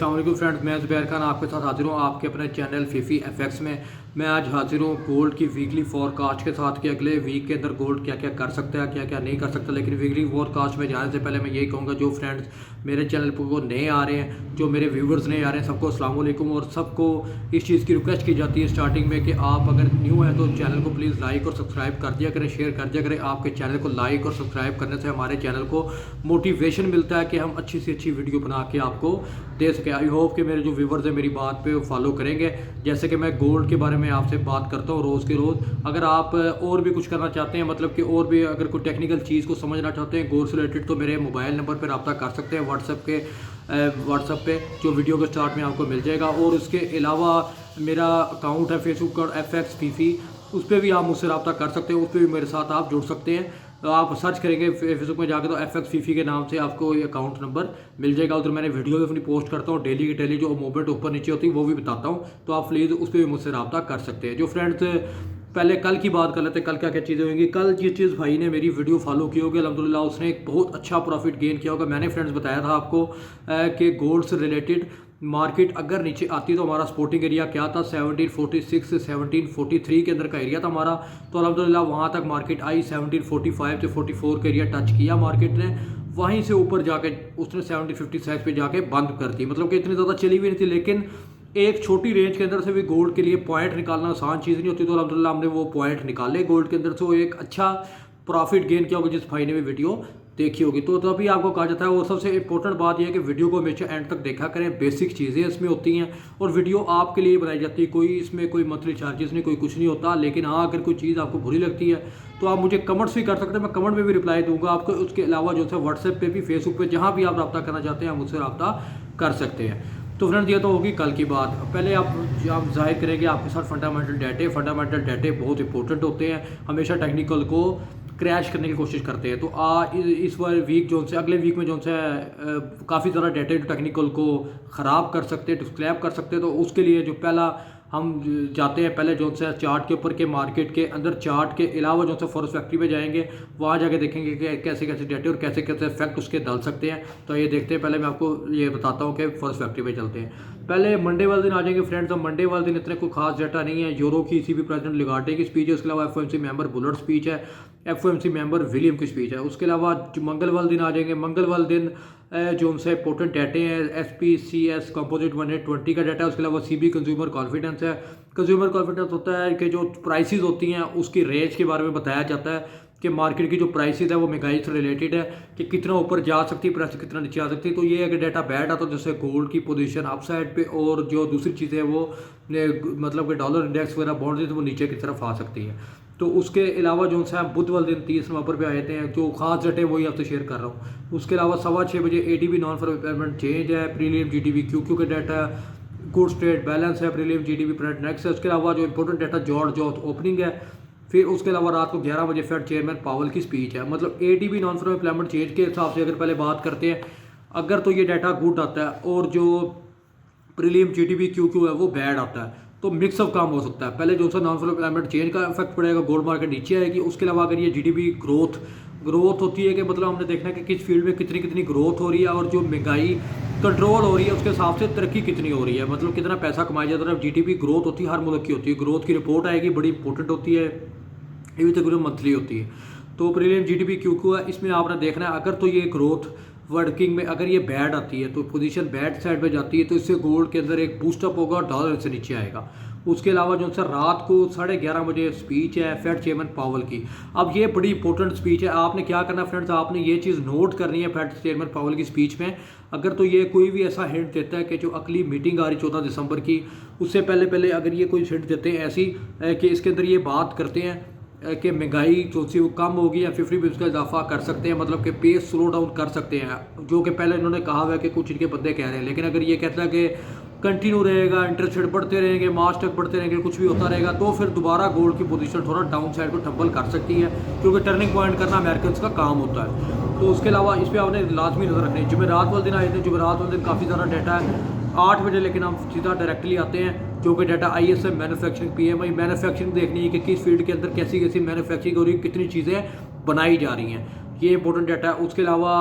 अस्सलाम फ्रेंड्स, मैं ज़ुबैर खान आपके साथ हाजिर हूँ आपके अपने चैनल फीफी एफएक्स में। मैं आज हाजिर हूँ गोल्ड की वीकली फोरकास्ट के साथ कि अगले वीक के अंदर गोल्ड क्या क्या कर सकता है, क्या क्या नहीं कर सकता। लेकिन वीकली फोरकास्ट में जाने से पहले मैं यही कहूँगा, जो फ्रेंड्स मेरे चैनल पर वो नए आ रहे हैं, जो मेरे व्यूवर्स नए आ रहे हैं, सबको अस्सलाम वालेकुम। और सबको इस चीज़ की रिक्वेस्ट की जाती है स्टार्टिंग में कि आप अगर न्यू हैं तो चैनल को प्लीज़ लाइक और सब्सक्राइब कर दिया करें, शेयर कर दिया करें। आपके चैनल को लाइक और सब्सक्राइब करने से हमारे चैनल को मोटिवेशन मिलता है कि हम अच्छी से अच्छी वीडियो बना के आपको दे सके। आई होप कि मेरे जो व्यूवर्स हैं मेरी बात पे फॉलो करेंगे। जैसे कि मैं गोल्ड के बारे में आपसे बात करता हूँ रोज़ के रोज़। अगर आप और भी कुछ करना चाहते हैं, मतलब कि और भी अगर कोई टेक्निकल चीज़ को समझना चाहते हैं गोल्ड से रिलेटेड, तो मेरे मोबाइल नंबर पर रब्ता कर सकते हैं व्हाट्सएप पे, जो वीडियो के स्टार्ट में आपको मिल जाएगा। और उसके अलावा मेरा अकाउंट है फेसबुक का एफएक्स फीफी, उस पर भी आप मुझसे रब्ता कर सकते हैं, उस पर भी मेरे साथ आप जुड़ सकते हैं। तो आप सर्च करेंगे फेसबुक में जाकर तो एफएक्स फीफी के नाम से आपको ये अकाउंट नंबर मिल जाएगा। उधर मैंने वीडियो भी अपनी पोस्ट करता हूँ डेली की डेली, जो मूवमेंट ऊपर नीचे होती है वो भी बताता हूँ, तो आप प्लीज़ उस पर भी मुझसे रब्ता कर सकते हैं। जो फ्रेंड्स पहले कल की बात कर लेते हैं, कल क्या क्या चीज़ें होंगी। कल जिस चीज़ भाई ने मेरी वीडियो फॉलो की होगी अल्हम्दुलिल्लाह उसने एक बहुत अच्छा प्रॉफिट गेन किया होगा। मैंने फ्रेंड्स बताया था आपको कि गोल्ड से रिलेटेड मार्केट अगर नीचे आती तो हमारा सपोर्टिंग एरिया क्या था, 1746 से 1743 के अंदर का एरिया था हमारा। तो अल्हम्दुलिल्लाह वहाँ तक मार्केट आई, 1745 से 44 का एरिया टच किया मार्केट ने। वहीं से ऊपर जाके उसने 1756 पे जाके बंद कर दी, मतलब कि इतनी ज़्यादा चली भी नहीं थी। लेकिन एक छोटी रेंज के अंदर से भी गोल्ड के लिए पॉइंट निकालना आसान चीज़ नहीं होती। तो अल्हम्दुलिल्लाह हमने वो पॉइंट निकाले गोल्ड के अंदर से, वो एक अच्छा प्रॉफिट गेन किया होगा जिस भाई ने भी वीडियो देखी होगी। तो तभी आपको कहा जाता है, और सबसे इंपॉर्टेंट बात यह है कि वीडियो को हमेशा एंड तक देखा करें। बेसिक चीज़ें इसमें होती हैं और वीडियो आपके लिए बनाई जाती है, कोई इसमें कोई मंथली चार्जेस नहीं, कोई कुछ नहीं होता। लेकिन हाँ, अगर कोई चीज़ आपको बुरी लगती है तो आप मुझे कमेंट्स भी कर सकते हैं, मैं कमेंट में भी रिप्लाई दूंगा आपको। उसके अलावा जो है व्हाट्सएप पे भी, फेसबुक पे, जहाँ भी आप रब्ता करना चाहते हैं आप मुझसे रब्ता कर सकते हैं। तो फ्रेंड्स ये तो होगी कल की बात। पहले आप जाहिर करेंगे आपके साथ फंडामेंटल डाटे बहुत इंपॉर्टेंट होते हैं, हमेशा टेक्निकल को क्रैश करने की कोशिश करते हैं। तो इस बार वीक जो से अगले वीक में जो से काफ़ी ज़्यादा डाटे टेक्निकल को ख़राब कर सकते हैं, डिस्क्लैप कर सकते हैं। तो उसके लिए जो पहला हम जाते हैं, पहले जो से चार्ट के ऊपर के मार्केट के अंदर, चार्ट के अलावा जो से फॉरेक्स फैक्ट्री पे जाएंगे, वहाँ जाके देखेंगे कि कैसे कैसे डाटे और कैसे कैसे इफेक्ट उसके डाल सकते हैं। तो ये देखते हैं, पहले मैं आपको ये बताता हूँ कि फॉरेक्स फैक्ट्री पे चलते हैं। पहले मंडे वाले दिन आ जाएंगे फ्रेंड्स। अब मंडे वाले दिन इतने कोई खास डाटा नहीं है। यूरो की ECB प्रेसिडेंट लिगार्डे की स्पीच है, उसके अलावा FOMC मेंबर बुलट स्पीच है, FOMC मेंबर विलियम की स्पीच है। उसके अलावा मंगल वाले दिन आ जाएंगे। मंगल वाले दिन जो उनसे इंपॉर्टेंट डाटे हैं, SPCS कंपोजिट 120 का डाटा है। उसके अलावा CB कंज्यूमर कॉन्फिडेंस है। कंज्यूमर कॉन्फिडेंस होता है कि जो प्राइसेस होती हैं उसकी रेंज के बारे में बताया जाता है कि मार्केट की जो प्राइसेस है वो महंगाई से रिलेटेड है, कि कितना ऊपर जा सकती है प्राइस, कितना नीचे आ सकती है। तो ये अगर डाटा बैड आता है तो जैसे गोल्ड की पोजीशन अप साइड पे, और जो दूसरी चीज़ें हैं वो मतलब कि डॉलर इंडेक्स वगैरह बॉन्ड वो नीचे की तरफ आ सकती है। तो उसके अलावा जो सा बुध वाले दिन 30 नवंबर पे आए थे, जो खास डाटे वही आपसे शेयर कर रहा हूँ। उसके अलावा 6:15 बजे ADB non for payment change है, प्रीलियम GDP QQ का डाटा, गुड्स ट्रेड बैलेंस है, प्रीलियम GDP प्रेजेंट नेक्स्ट है। उसके अलावा जो इंपॉर्टेंट डाटा जॉर्ज ओपनिंग है। फिर उसके अलावा रात को 11 बजे फेड चेयरमैन पावल की स्पीच है। मतलब ADB non for employment change के हिसाब से अगर पहले बात करते हैं, अगर तो ये डाटा गुड आता है और जो प्रीलियम GDP QQ है वो बैड आता है, तो मिक्सअप काम हो सकता है। पहले जो सा नॉन फॉर एम्प्लॉयमेंट चेंज का इफेक्ट पड़ेगा, गोल्ड मार्केट नीचे आएगी। उसके अलावा अगर ये GDP ग्रोथ होती है कि मतलब हमने देखना है कि किस फील्ड में कितनी ग्रोथ हो रही है, और जो महंगाई कंट्रोल हो रही है उसके हिसाब से तरक्की कितनी हो रही है, मतलब कितना पैसा कमाया जाता है। GDP ग्रोथ होती है, हर मुल्क की होती है, ग्रोथ की रिपोर्ट आएगी, बड़ी इंपॉर्टेंट होती है, ये भी तकरीबन मंथली होती है। तो प्रीलियम GDP QQ है, इसमें आपने देखना है अगर तो ये ग्रोथ वर्किंग में अगर ये बैड आती है तो पोजीशन बैड साइड पे जाती है, तो इससे गोल्ड के अंदर एक बूस्टअप होगा और डॉलर से नीचे आएगा। उसके अलावा जो सर रात को 11:30 बजे स्पीच है फेड चेयरमैन पावल की। अब ये बड़ी इंपॉर्टेंट स्पीच है, आपने क्या करना फ्रेंड्स, आपने ये चीज़ नोट करनी है फेड चेयरमैन पावल की स्पीच में। अगर तो ये कोई भी ऐसा हिंट देता है कि जो अगली मीटिंग आ रही 14 दिसंबर की, उससे पहले अगर ये कोई हिंट देते हैं ऐसी कि इसके अंदर ये बात करते हैं कि महंगाई जो सी वो कम होगी या 50 बिप्स का इजाफा कर सकते हैं, मतलब कि पेस स्लो डाउन कर सकते हैं, जो कि पहले इन्होंने कहा हुआ है कि कुछ इनके बंदे कह रहे हैं। लेकिन अगर ये कहता है कि कंटिन्यू रहेगा, इंटरेस्ट रेट बढ़ते रहेंगे, मार्च तक बढ़ते रहेंगे, कुछ भी होता रहेगा, तो फिर दोबारा गोल्ड की पोजीशन थोड़ा डाउन साइड को टम्बल कर सकती है, क्योंकि टर्निंग पॉइंट करना अमेरिकन का काम होता है। तो उसके अलावा इस पर आपने लाजमी नजर रखनी है। जुमेरात वाले दिन आए थे, जुमेरात वाले दिन काफ़ी ज़्यादा डाटा है 8 बजे, लेकिन हम सीधा डायरेक्टली आते हैं जो कि data ISM manufacturing PMI manufacturing देखनी है कि किस फील्ड के अंदर कैसी कैसी मैन्युफैक्चरिंग हो रही है, कितनी चीज़ें बनाई जा रही हैं, ये इंपॉर्टेंट डाटा है। उसके अलावा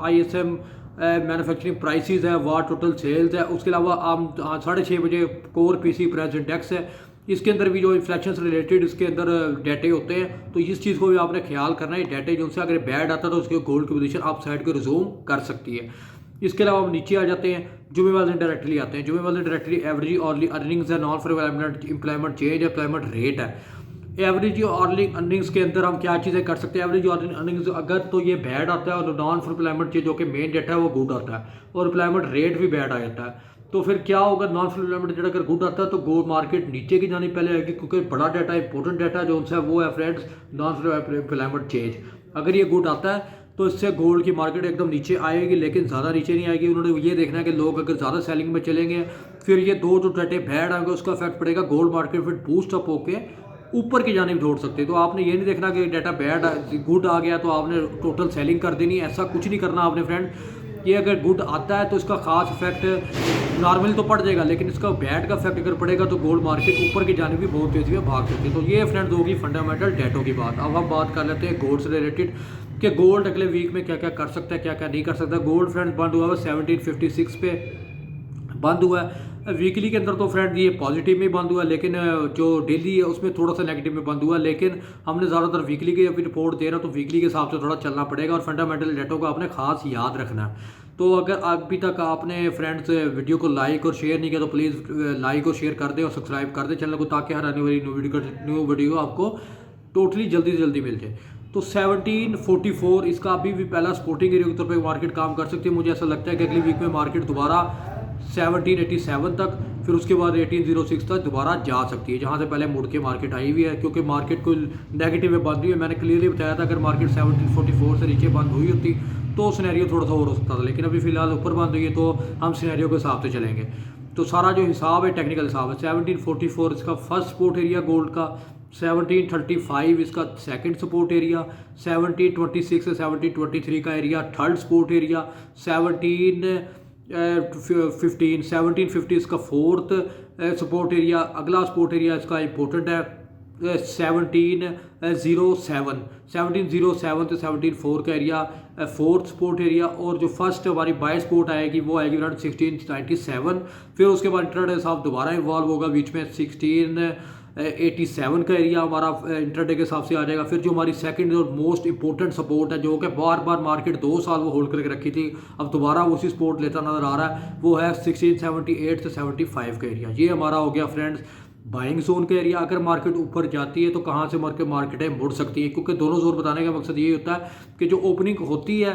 ISM मैन्युफैक्चरिंग प्राइसेस है, वाट टोटल सेल्स है। उसके अलावा आम 6:30 बजे कोर पीसी प्राइस इंडेक्स है, इसके अंदर भी जो इन्फ्लेक्शन से रिलेटेड इसके अंदर डाटे होते हैं। तो इस चीज़ को भी आपने ख्याल करना है, डाटे जो से अगर बैड आता है तो उसके गोल्ड की पोजीशन अप साइड को रिज्यूम कर सकती है। इसके अलावा हम नीचे आ जाते हैं, जुमे वाले दिन डायरेक्टली आते हैं। जुमे वाले दिन डायरेक्टली एवरेज ऑर्ली अर्निंग्स है, non for employment change, employment rate है। एवरेज अर्निंग अर्निंग्स के अंदर हम क्या चीज़ें कर सकते हैं। एवरेज अर्निंग्स अगर तो ये बैड आता है और नॉन फॉर एम्प्लॉयमेंट चेंज जो कि मेन डाटा है वो गुड आता है, और एम्प्लॉयमेंट रेट भी बैड आ जाता है। तो फिर क्या होगा, नॉन फॉर एम्प्लॉयमेंट डाटा अगर गुड आता है तो गोल्ड मार्केट नीचे की जानी पहले आएगी, क्योंकि बड़ा डाटा इंपॉर्टेंट डाटा जो उनसे वो है friends non for employment change. अगर ये गुड आता है तो इससे गोल्ड की मार्केट एकदम नीचे आएगी, लेकिन ज़्यादा नीचे नहीं आएगी। उन्होंने ये देखना है कि लोग अगर ज़्यादा सेलिंग में चलेंगे, फिर ये दो जो डाटे बैड आएंगे उसका इफेक्ट पड़ेगा, गोल्ड मार्केट फिर बूस्ट अप होके ऊपर की जानिब दौड़ सकते हैं। तो आपने ये नहीं देखना कि डाटा बैड गुड आ गया तो आपने टोटल सेलिंग कर देनी, ऐसा कुछ नहीं करना आपने फ्रेंड। ये अगर गुड आता है तो इसका खास इफेक्ट नॉर्मल तो पड़ जाएगा, लेकिन इसका बैड का इफेक्ट अगर पड़ेगा तो गोल्ड मार्केट ऊपर की जानिब भी बहुत तेज़ी में भाग सकती है। तो ये फ्रेंड्स होगी फंडामेंटल डेटों की बात। अब हम बात कर लेते हैं गोल्ड से रिलेटेड कि गोल्ड अगले वीक में क्या क्या कर सकता है, क्या क्या नहीं कर सकता। गोल्ड फ्रेंड्स बंद हुआ है 1756 पे बंद हुआ है। वीकली के अंदर तो फ्रेंड ये पॉजिटिव में बंद हुआ, लेकिन जो डेली है उसमें थोड़ा सा नेगेटिव में बंद हुआ। लेकिन हमने ज़्यादातर वीकली की अभी रिपोर्ट दे रहा तो वीकली के हिसाब से थोड़ा चलना पड़ेगा, और फंडामेंटल डेटों को आपने खास याद रखना है। तो अगर अभी तक आपने फ्रेंड्स वीडियो को लाइक और शेयर नहीं किया तो प्लीज़ लाइक और शेयर कर दें और सब्सक्राइब कर दें चैनल को, ताकि हर आने वाली न्यू वीडियो आपको टोटली जल्दी से जल्दी मिल जाए। तो 1744 इसका अभी भी पहला सपोर्टिंग एरिया के तौर पे मार्केट काम कर सकती है। मुझे ऐसा लगता है कि अगली वीक में मार्केट दोबारा 1787 तक, फिर उसके बाद 1806 तक दोबारा जा सकती है, जहां से पहले मुड़ के मार्केट आई हुई है, क्योंकि मार्केट को नेगेटिव में बंद हुई है। मैंने क्लियरली बताया था अगर मार्केट 1744 से नीचे बंद हुई होती तो सिनेरियो थोड़ा सा और हो सकता था, लेकिन अभी फिलहाल ऊपर बंद हुई है तो हम सिनेरियो के हिसाब से चलेंगे। तो सारा जो हिसाब है टेक्निकल हिसाब है। 1744 इसका फर्स्ट सपोर्ट एरिया गोल्ड का, 1735 इसका सेकंड सपोर्ट एरिया, 1726 से 1723 का एरिया थर्ड सपोर्ट एरिया, 1750 इसका फोर्थ सपोर्ट एरिया। अगला सपोर्ट एरिया इसका इंपॉर्टेंट है 1707 से 1704 का एरिया फोर्थ सपोर्ट एरिया, और जो फर्स्ट हमारी बाय सपोर्ट आएगी वो आएगी अराउंड 1697। फिर उसके बाद इंट्राडे हिसाब दोबारा इन्वॉल्व होगा, बीच में 1687 का एरिया हमारा इंट्राडे के हिसाब से आ जाएगा। फिर जो हमारी सेकंड और मोस्ट इंपॉर्टेंट सपोर्ट है, जो कि बार बार मार्केट 2 साल वो होल्ड करके रखी थी, अब दोबारा उसी सपोर्ट लेता नजर आ रहा है, वो है 1678 से 75 का एरिया। ये हमारा हो गया फ्रेंड्स बाइंग जोन का एरिया। अगर मार्केट ऊपर जाती है तो कहाँ से मार्केटें मुड़ सकती है, क्योंकि दोनों जोन बताने का मकसद ये होता है कि जो ओपनिंग होती है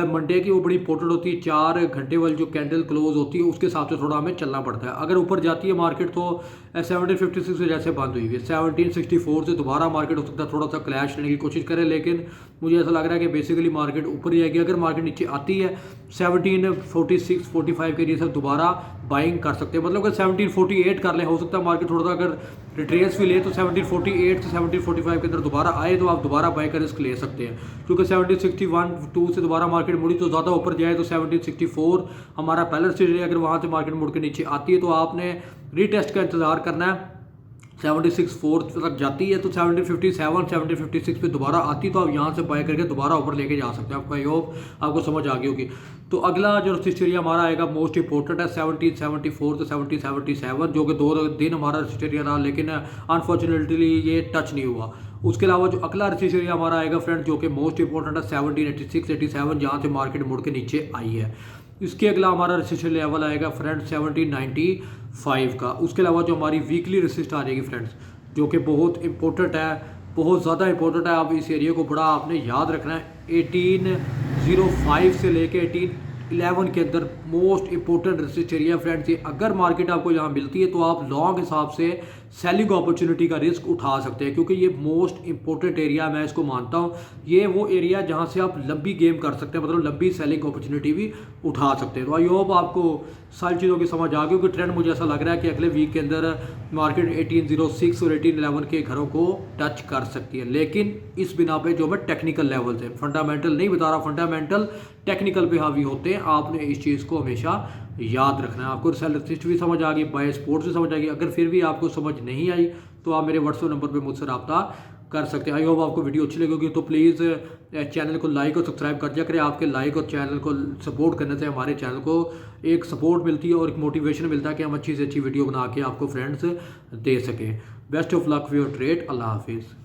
मंडे की वो बड़ी इंपॉर्टेंट होती है। 4 घंटे वाली जो कैंडल क्लोज होती है उसके हिसाब से थोड़ा हमें चलना पड़ता है। अगर ऊपर जाती है मार्केट तो 1756 से जैसे बंद हुई है 1764 से दोबारा मार्केट हो सकता है थोड़ा सा क्लैश लेने की कोशिश करे, लेकिन मुझे ऐसा लग रहा है कि बेसिकली मार्केट ऊपर ही आएगी। अगर मार्केट नीचे आती है 1746-45 के एरिया से दोबारा बाइंग कर सकते हैं, मतलब अगर 1748 कर लें, हो सकता है मार्केट थोड़ा सा अगर रिट्रेस भी ले तो 1748 से 1745 के अंदर दोबारा आए तो आप दोबारा बाय का रिस्क ले सकते हैं, क्योंकि 1761-2 से दोबारा मार्केट मुड़ी तो ज़्यादा ऊपर जाए तो 1764 हमारा पहला स्टेज है। अगर वहाँ से मार्केट मुड़ के नीचे आती है तो आपने रीटेस्ट का इंतज़ार करना है। 76.4 तक जाती है तो 1757-1756 पे दोबारा आती तो आप यहाँ से बाय करके दोबारा ऊपर लेके जा सकते हैं। आपका होप आपको समझ आ गई होगी। तो अगला जो रेसिस्ट एरिया हमारा आएगा मोस्ट इंपॉर्टेंट है 1774 से 1777, जो कि 2 दिन हमारा रेसिस्ट एरिया रहा, लेकिन अनफॉर्चुनेटली ये टच नहीं हुआ। उसके अलावा जो अगला रेसिस्ट एरिया हमारा आएगा फ्रेंड, जो कि मोस्ट इंपॉर्टेंट है 1786-87, जहाँ से मार्केट मुड़ के नीचे आई है। इसके अगला हमारा रेसिस्ट लेवल आएगा फ्रेंड 1795 का। उसके अलावा जो हमारी वीकली रेसिस्ट आ जाएगी फ्रेंड्स, जो कि बहुत इंपॉर्टेंट है, बहुत ज़्यादा इंपॉर्टेंट है। आप इस एरिया को बड़ा आपने याद रखना है। 1805 से लेके 1811 के अंदर most important resist area friends. अगर मार्केट आपको यहाँ मिलती है तो आप लॉन्ग हिसाब से सेलिंग अपॉर्चुनिटी का रिस्क उठा सकते हैं, क्योंकि ये मोस्ट इंपॉर्टेंट एरिया मैं इसको मानता हूँ। ये वो एरिया जहाँ से आप लंबी गेम कर सकते हैं, मतलब लंबी सेलिंग अपॉर्चुनिटी भी उठा सकते हैं। तो आई होप आपको सारी चीज़ों की समझ आ गई, क्योंकि ट्रेंड मुझे ऐसा लग रहा है कि अगले वीक के अंदर मार्केट 1806 और 1811 के घरों को टच कर सकती है, लेकिन इस बिना पे जो मैं टेक्निकल लेवल से फंडामेंटल नहीं बता रहा, फंडामेंटल टेक्निकल पे हावी होते हैं। आपने इस चीज़ को हमेशा याद रखना है। आपको सेल रेसिस्ट भी समझ आ गई, बाय सपोर्ट से समझ आ गई। अगर फिर भी आपको समझ नहीं आई तो आप मेरे व्हाट्सएप नंबर पर मुझसे रब्ता कर सकते हैं। आई होप आपको वीडियो अच्छी लगेगी, तो प्लीज़ चैनल को लाइक और सब्सक्राइब कर दिया करें। आपके लाइक और चैनल को सपोर्ट करने से हमारे चैनल को एक सपोर्ट मिलती है और एक मोटिवेशन मिलता है कि हम अच्छी से अच्छी वीडियो बना के आपको फ्रेंड्स दे सकें। Best of luck for your trade. अल्लाह हाफिज़।